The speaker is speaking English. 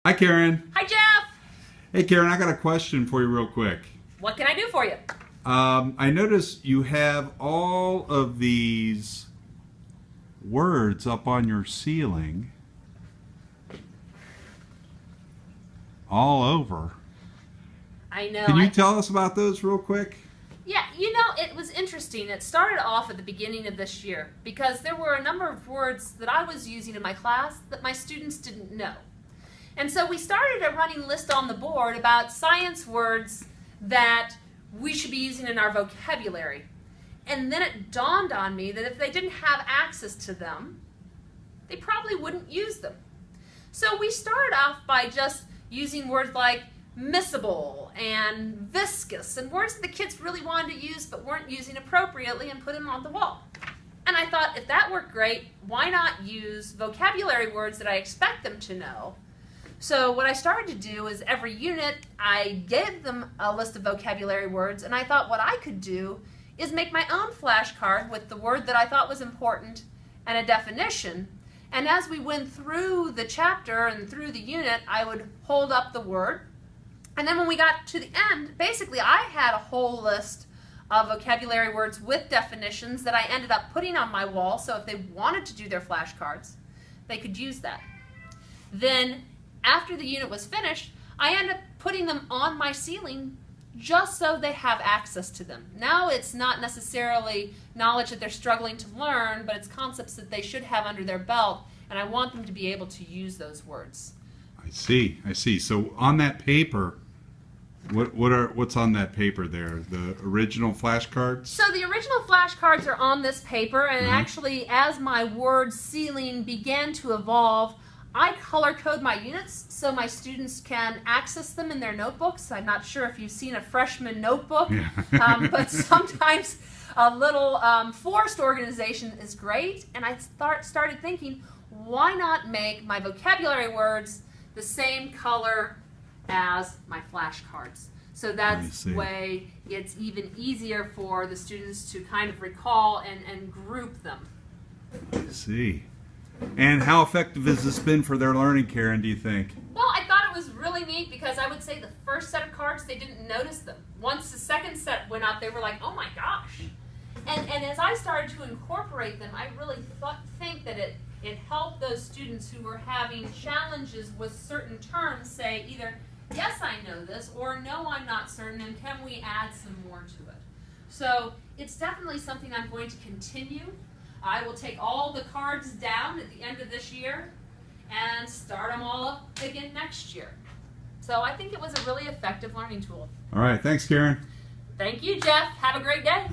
Hi, Karen. Hi, Jeff. Hey, Karen, I got a question for you real quick. What can I do for you? I noticed you have all of these words up on your ceiling all over. I know. Can you tell us about those real quick? Yeah, you know, it was interesting. It started off at the beginning of this year because there were a number of words that I was using in my class that my students didn't know. And so we started a running list on the board about science words that we should be using in our vocabulary. And then it dawned on me that if they didn't have access to them, they probably wouldn't use them. So we started off by just using words like miscible and viscous, and words that the kids really wanted to use but weren't using appropriately, and put them on the wall. And I thought, if that worked great, why not use vocabulary words that I expect them to know? So what I started to do is every unit I gave them a list of vocabulary words, and I thought what I could do is make my own flashcard with the word that I thought was important and a definition. And as we went through the chapter and through the unit, I would hold up the word. And then when we got to the end, basically I had a whole list of vocabulary words with definitions that I ended up putting on my wall, so if they wanted to do their flashcards, they could use that. Then after the unit was finished, I ended up putting them on my ceiling just so they have access to them. Now it's not necessarily knowledge that they're struggling to learn, but it's concepts that they should have under their belt, and I want them to be able to use those words. I see. So on that paper, what's on that paper there? The original flashcards? So the original flashcards are on this paper, and actually as my word ceiling began to evolve, I color code my units so my students can access them in their notebooks. I'm not sure if you've seen a freshman notebook, but sometimes a little forced organization is great. And I started thinking, why not make my vocabulary words the same color as my flashcards? So that's the way it's even easier for the students to kind of recall and group them. I see. And how effective has this been for their learning, Karen, do you think? Well, I thought it was really neat because I would say the first set of cards, they didn't notice them. Once the second set went up, they were like, oh my gosh. And as I started to incorporate them, I really think that it helped those students who were having challenges with certain terms say either, yes, I know this, or no, I'm not certain, and can we add some more to it? So it's definitely something I'm going to continue. I will take all the cards down at the end of this year and start them all up again next year. So I think it was a really effective learning tool. All right, thanks, Karen. Thank you, Jeff. Have a great day.